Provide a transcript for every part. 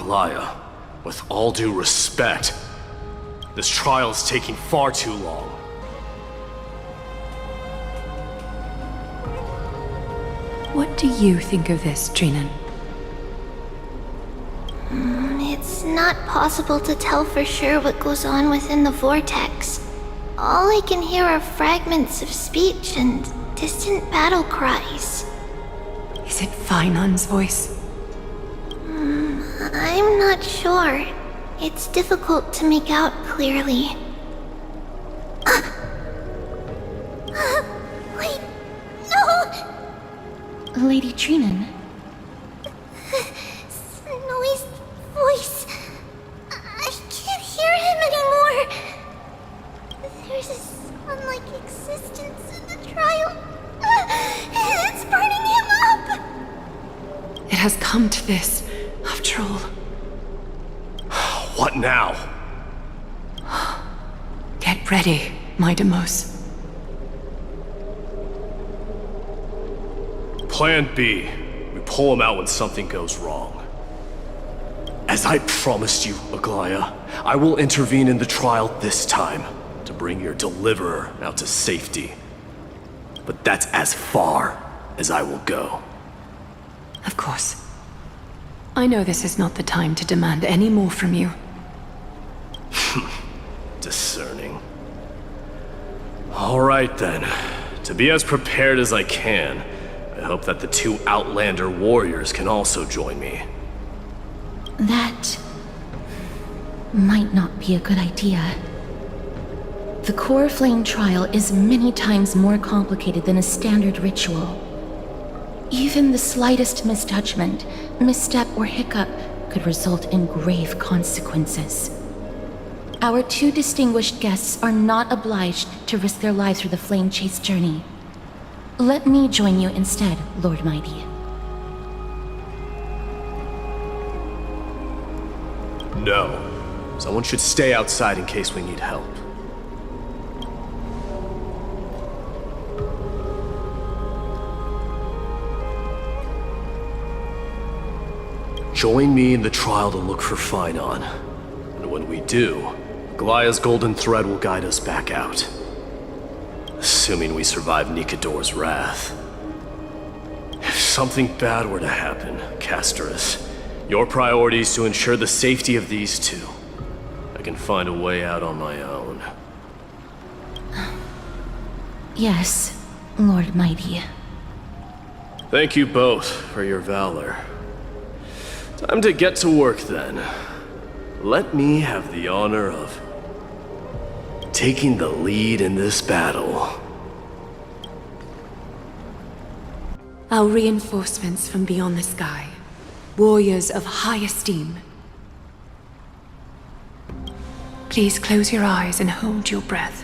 Aglaya, with all due respect, this trial is taking far too long. What do you think of this, Trinan? It's not possible to tell for sure what goes on within the vortex. All I can hear are fragments of speech and distant battle cries. Is it Fainan's voice? I'm not sure. It's difficult to make out clearly. Wait, no! Lady Trinan. Snowy's voice. I can't hear him anymore. There's a sun-like existence in the trial. It's burning him up. It has come to this, after all. What now? Get ready, my Demos. Plan B. We pull him out when something goes wrong. As I promised you, Aglaya, I will intervene in the trial this time to bring your deliverer out to safety. But that's as far as I will go. Of course. I know this is not the time to demand any more from you. Discerning. All right then. To be as prepared as I can, I hope that the two Outlander warriors can also join me. That might not be a good idea. The Core Flame trial is many times more complicated than a standard ritual. Even the slightest misjudgment, misstep, or hiccup could result in grave consequences. Our two distinguished guests are not obliged to risk their lives for the Flame Chase journey. Let me join you instead, Lord Mighty. No. Someone should stay outside in case we need help. Join me in the trial to look for Fainan. And when we do, Aglaya's golden thread will guide us back out. Assuming we survive Nikador's wrath. If something bad were to happen, Casterus, your priority is to ensure the safety of these two. I can find a way out on my own. Yes, Lord Mighty. Thank you both for your valor. Time to get to work then. Let me have the honor of taking the lead in this battle. Our reinforcements from beyond the sky. Warriors of high esteem. Please close your eyes and hold your breath.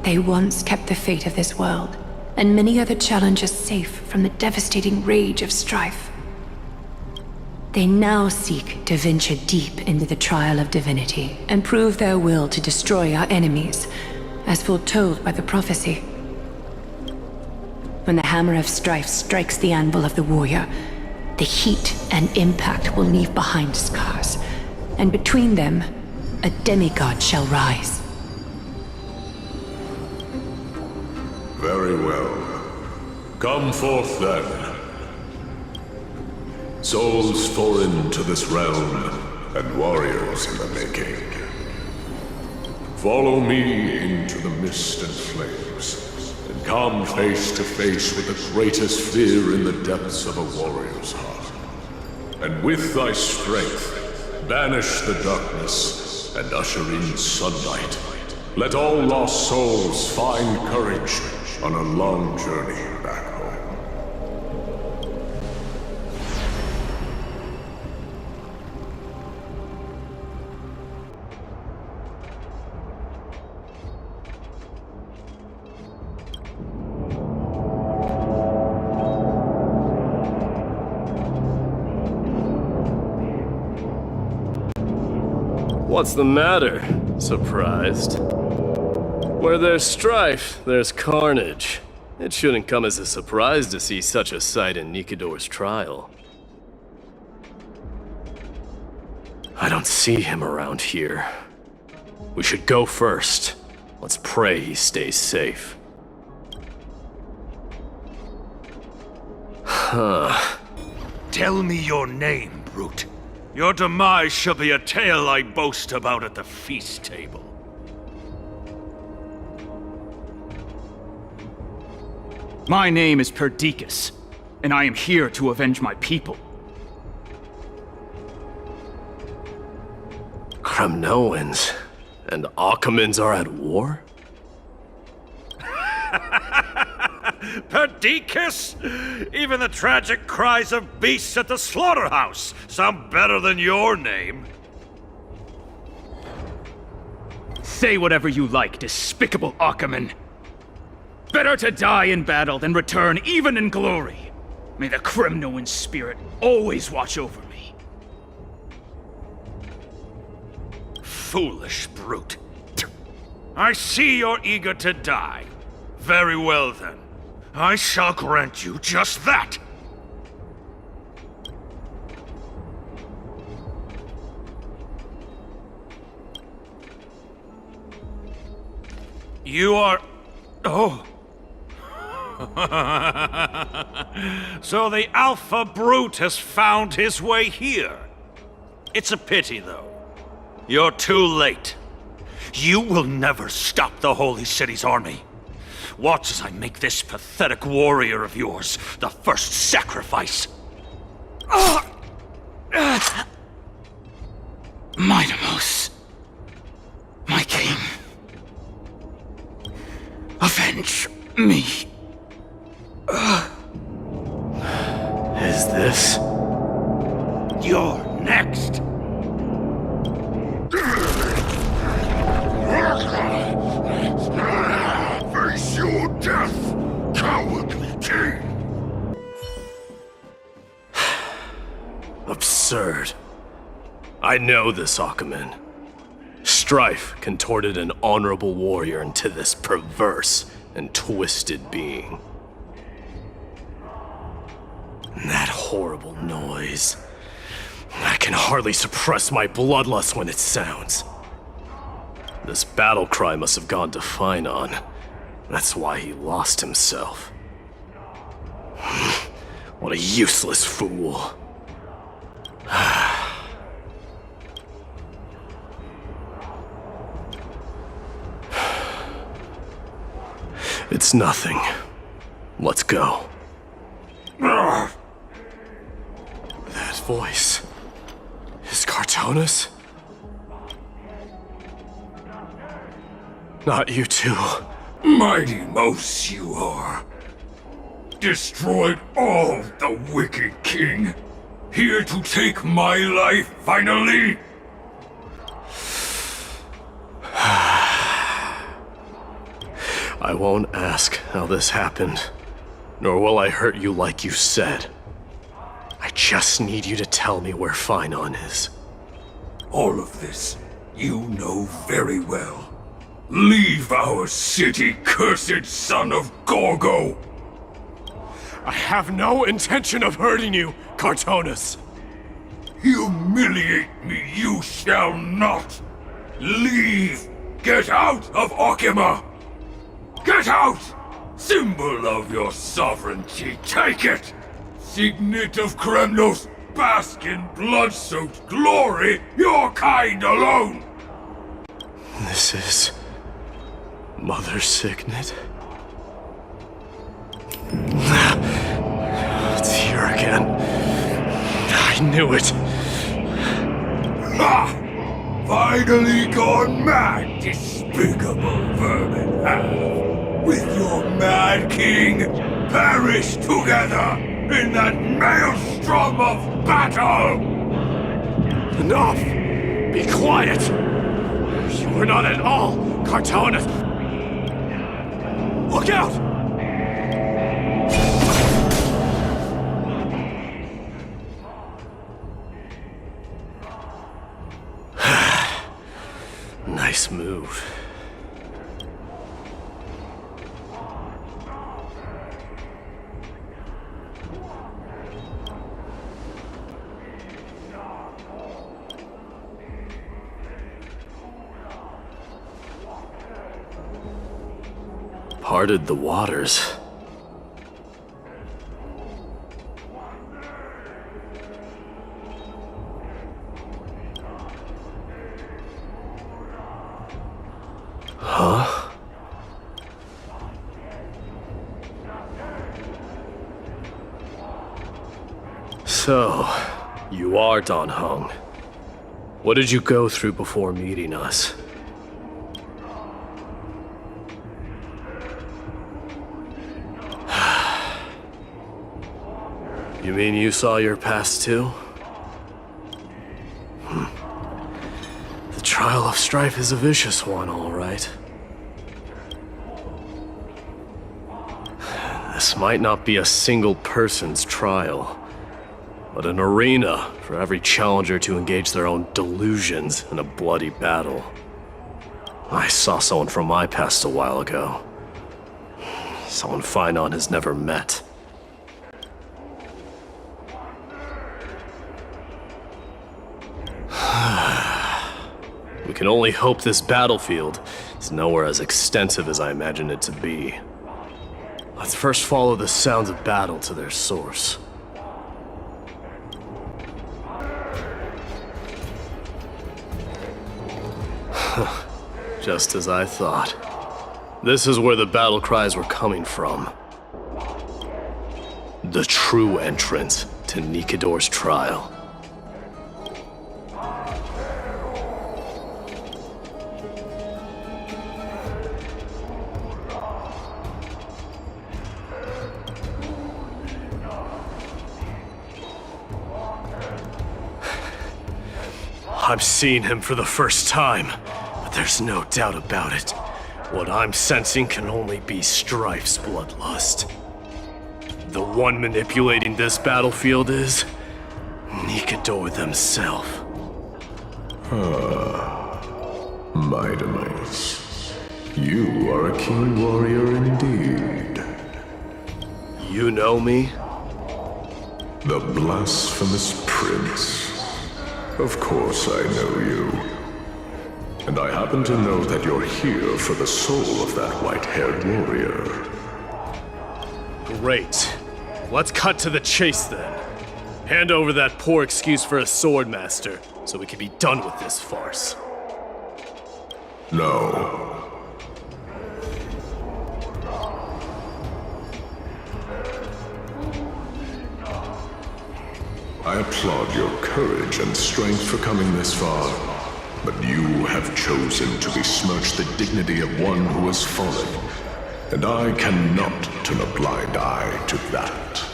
They once kept the fate of this world, and many other challenges safe from the devastating rage of strife. They now seek to venture deep into the trial of divinity and prove their will to destroy our enemies, as foretold by the prophecy. When the hammer of strife strikes the anvil of the warrior, the heat and impact will leave behind scars, and between them, a demigod shall rise. Very well. Come forth then. Souls foreign to this realm, and warriors in the making. Follow me into the mist and flames, and come face to face with the greatest fear in the depths of a warrior's heart. And with thy strength, banish the darkness, and usher in sunlight. Let all lost souls find courage on a long journey back home. What's the matter? Surprised? Where there's strife, there's carnage. It shouldn't come as a surprise to see such a sight in Nikador's trial. I don't see him around here. We should go first. Let's pray he stays safe. Tell me your name, brute. Your demise shall be a tale I boast about at the feast table. My name is Perdiccas, and I am here to avenge my people. Kremnoans and Akamans are at war? Perdiccas? Even the tragic cries of beasts at the slaughterhouse sound better than your name. Say whatever you like, despicable Akaman. Better to die in battle than return even in glory. May the Kremnoan spirit always watch over me. Foolish brute. I see you're eager to die. Very well then. I shall grant you just that. You are... Oh. So the Alpha Brute has found his way here. It's a pity, though. You're too late. You will never stop the Holy City's army. Watch as I make this pathetic warrior of yours the first sacrifice. Mightimos, my king, avenge me. Is this? You're next. Face your death, cowardly king! Absurd. I know this Akaman. Strife contorted an honorable warrior into this perverse and twisted being. And that horrible noise. I can hardly suppress my bloodlust when it sounds. This battle cry must have gone to Finon. That's why he lost himself. What a useless fool. It's nothing. Let's go. That voice is Cartonis? Not you two. Mighty Mos you are. Destroyed all the wicked king. Here to take my life finally. I won't ask how this happened, nor will I hurt you like you said. I just need you to tell me where Finon is. All of this you know very well. Leave our city, cursed son of Gorgo! I have no intention of hurting you, Cartonis. Humiliate me you shall not! Leave! Get out of Okima! Get out! Symbol of your sovereignty, take it! Signet of Kremnos, bask in blood-soaked glory, your kind alone! This is... Mother's signet? It's here again. I knew it. Ha! Finally gone mad, despicable vermin have! With your mad king, perish together in that maelstrom of battle! Enough! Be quiet! You were not at all Cartonis! Look out! Nice move. parted the waters. Huh? So, you are Don Hung. What did you go through before meeting us? You mean you saw your past too? The trial of strife is a vicious one, all right. This might not be a single person's trial, but an arena for every challenger to engage their own delusions in a bloody battle. I saw someone from my past a while ago. Someone Finon has never met. We can only hope this battlefield is nowhere as extensive as I imagined it to be. Let's first follow the sounds of battle to their source. Just as I thought. This is where the battle cries were coming from. The true entrance to Nikador's trial. I'm seeing him for the first time, but there's no doubt about it. What I'm sensing can only be Strife's bloodlust. The one manipulating this battlefield is Nikador themselves. My demise. You are a keen warrior indeed. You know me? The blasphemous prince. Of course I know you. And I happen to know that you're here for the soul of that white-haired warrior. Great. Let's cut to the chase then. Hand over that poor excuse for a sword master, so we can be done with this farce. No. I applaud your courage and strength for coming this far, but you have chosen to besmirch the dignity of one who has fallen, and I cannot turn a blind eye to that.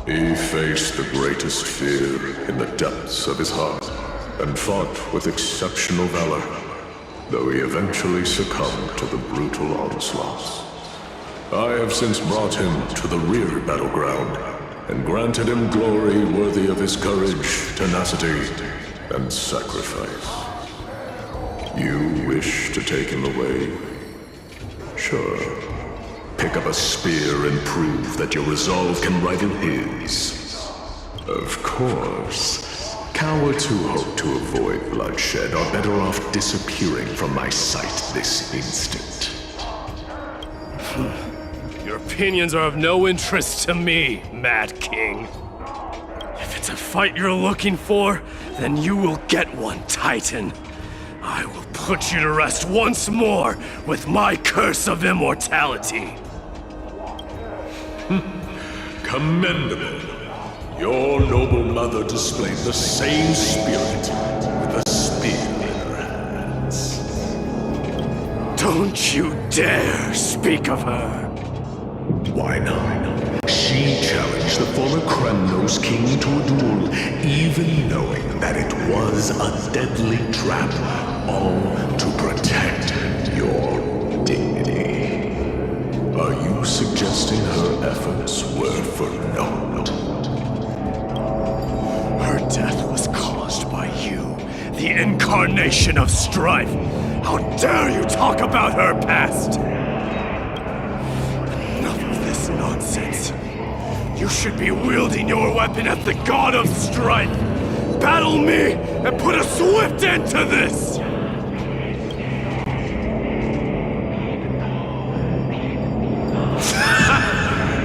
He faced the greatest fear in the depths of his heart, and fought with exceptional valor, though he eventually succumbed to the brutal onslaughts. I have since brought him to the rear battleground, and granted him glory worthy of his courage, tenacity, and sacrifice. You wish to take him away? Sure. Pick up a spear and prove that your resolve can rival his. Of course. Cowards who hope to avoid bloodshed are better off disappearing from my sight this instant. Your opinions are of no interest to me, Mad King. If it's a fight you're looking for, then you will get one, Titan. I will put you to rest once more with my curse of immortality. Commendable. Your noble mother displayed the same spirit with a spear in her hands. Don't you dare speak of her. Why not? She challenged the former Kremnos king to a duel, even knowing that it was a deadly trap, all to protect your dignity. Are you suggesting her efforts were for naught? Her death was caused by you, the incarnation of strife. How dare you talk about her past? You should be wielding your weapon as the god of strife. Battle me and put a swift end to this!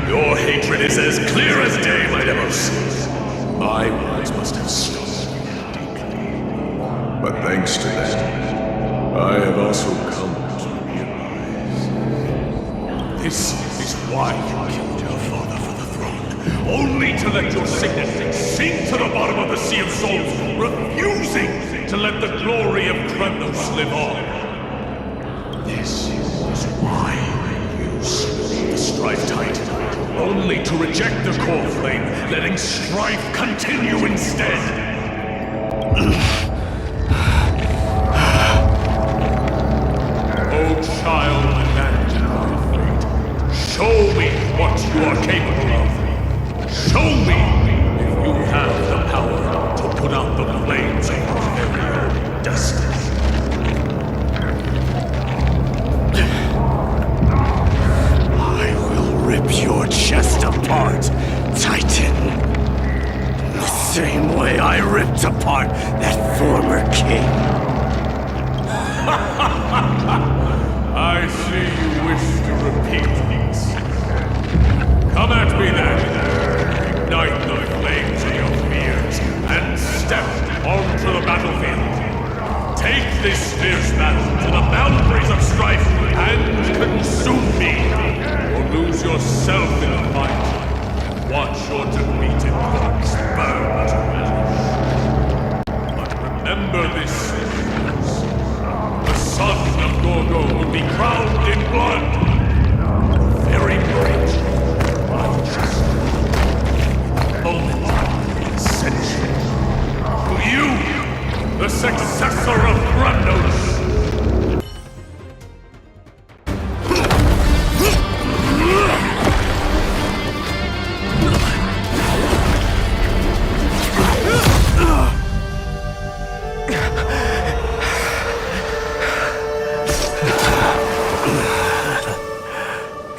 Your hatred is as clear as day, my Demos. My words must have stung you deeply. But thanks to them, I have also come to realize. This is why you killed your father for the throne. Only to let your signet sink to the bottom of the Sea of Souls, refusing to let the glory of Kremnos live on. This is why you slew the Strife Titan. Only to reject the core flame, letting strife continue instead. Oh, child, abandon my fate. Show me what you are capable of. Show me if you have the power to put out the flames of your very own destiny. Rip your chest apart, Titan. The same way I ripped apart that former king. I see you wish to repeat these. Come at me then. Ignite the flames of your fears and step onto the battlefield. Take this fierce battle to the boundaries of strife and consume me. Lose yourself in the fight, and watch your defeated corpse burn to ash. But remember this, Sinners. The son of Gorgo will be crowned in blood. The very bridge of righteousness. Moment of ascension. To you, the successor of Kremnos.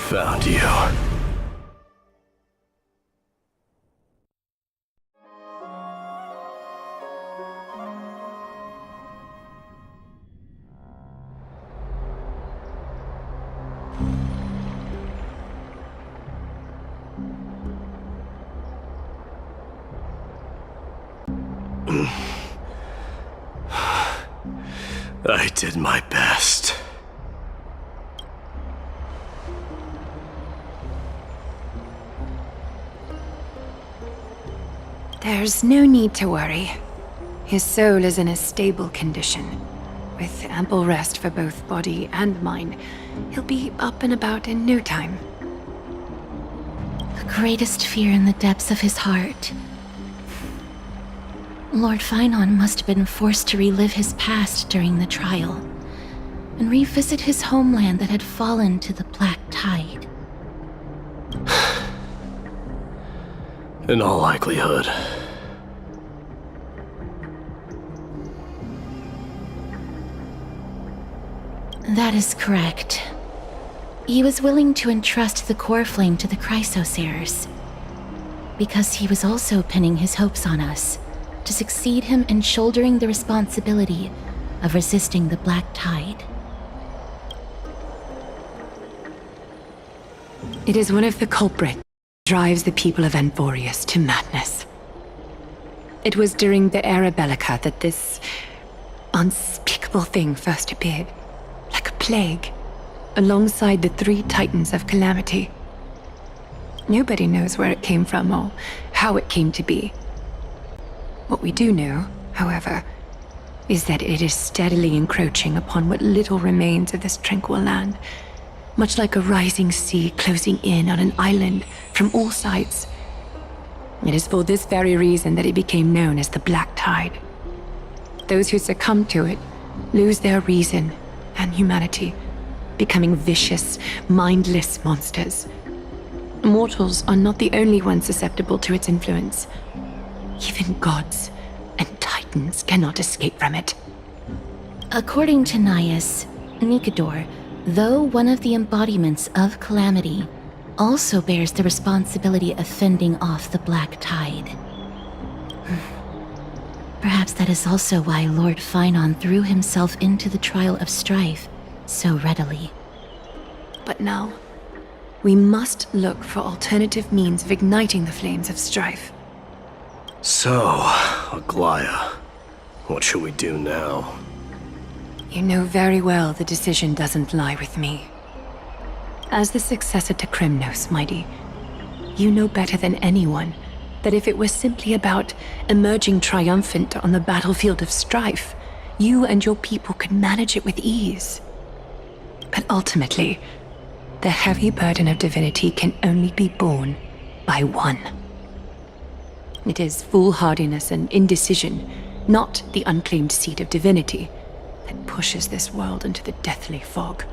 Found you. I did my best. There's no need to worry. His soul is in a stable condition. With ample rest for both body and mind, he'll be up and about in no time. The greatest fear in the depths of his heart. Lord Finon must have been forced to relive his past during the trial, and revisit his homeland that had fallen to the Black Tide. In all likelihood. That is correct. He was willing to entrust the core flame to the Chrysosayers, because he was also pinning his hopes on us to succeed him in shouldering the responsibility of resisting the Black Tide. It is one of the culprits that drives the people of Anvorius to madness. It was during the Era Bellica that this unspeakable thing first appeared, like a plague, alongside the three titans of calamity. Nobody knows where it came from or how it came to be. What we do know, however, is that it is steadily encroaching upon what little remains of this tranquil land, much like a rising sea closing in on an island from all sides. It is for this very reason that it became known as the Black Tide. Those who succumb to it lose their reason and humanity, becoming vicious, mindless monsters. Mortals are not the only ones susceptible to its influence. Even gods and titans cannot escape from it. According to Naias, Nikador, though one of the embodiments of calamity, also bears the responsibility of fending off the Black Tide. Perhaps that is also why Lord Finon threw himself into the trial of strife so readily. But now, we must look for alternative means of igniting the flames of strife. So, Aglaya, what should we do now? You know very well the decision doesn't lie with me. As the successor to Krymnos, Mighty, you know better than anyone that if it was simply about emerging triumphant on the battlefield of strife, you and your people could manage it with ease. But ultimately, the heavy burden of divinity can only be borne by one. It is foolhardiness and indecision, not the unclaimed seed of divinity, that pushes this world into the deathly fog.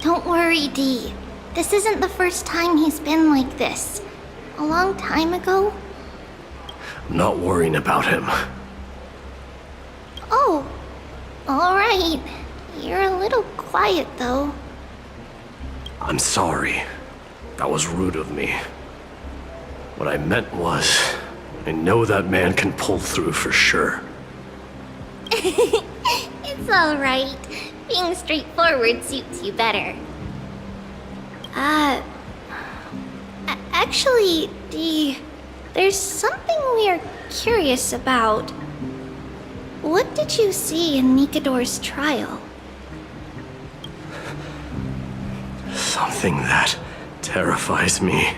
Don't worry, Dee. This isn't the first time he's been like this. A long time ago. I'm not worrying about him. Oh, alright. You're a little quiet, though. I'm sorry. That was rude of me. What I meant was, I know that man can pull through for sure. It's alright. Being straightforward suits you better. Actually, Dee, there's something we're curious about. What did you see in Nikador's trial? Something that terrifies me.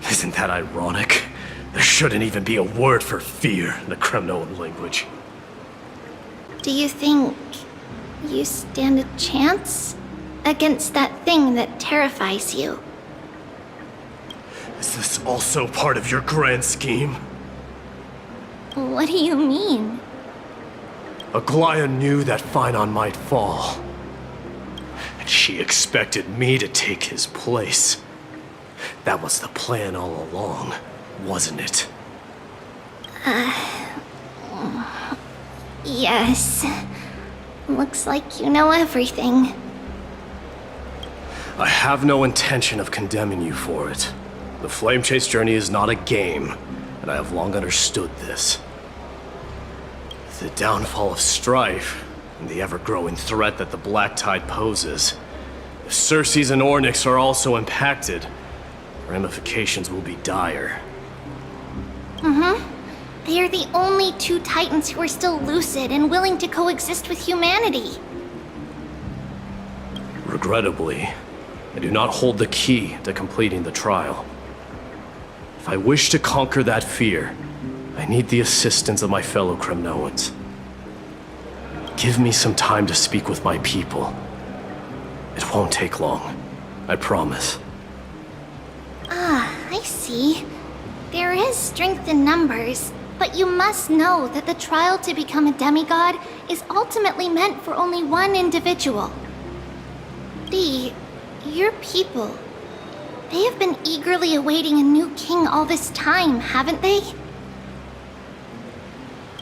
Isn't that ironic? There shouldn't even be a word for fear in the Kremnoan language. Do you think you stand a chance against that thing that terrifies you? Is this also part of your grand scheme? What do you mean? Aglaya knew that Finon might fall. And she expected me to take his place. That was the plan all along, wasn't it? Yes. Looks like you know everything. I have no intention of condemning you for it. The Flame Chase journey is not a game, and I have long understood this. The downfall of strife, and the ever-growing threat that the Black Tide poses. If Circes and Ornyx are also impacted, ramifications will be dire. They are the only two Titans who are still lucid and willing to coexist with humanity. Regrettably, I do not hold the key to completing the trial. If I wish to conquer that fear, I need the assistance of my fellow Kremnoans. Give me some time to speak with my people. It won't take long. I promise. Ah, I see. There is strength in numbers, but you must know that the trial to become a demigod is ultimately meant for only one individual. Your people. They have been eagerly awaiting a new king all this time, haven't they?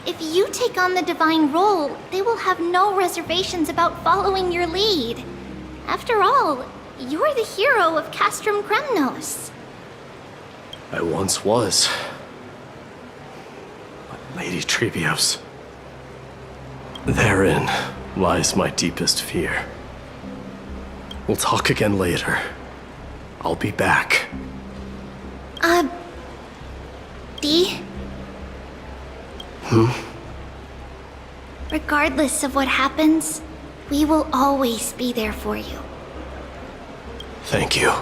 If you take on the divine role, they will have no reservations about following your lead. After all, you're the hero of Castrum Kremnos. I once was. Lady Trebios. Therein lies my deepest fear. We'll talk again later. I'll be back. Dee? Regardless of what happens, we will always be there for you. Thank you.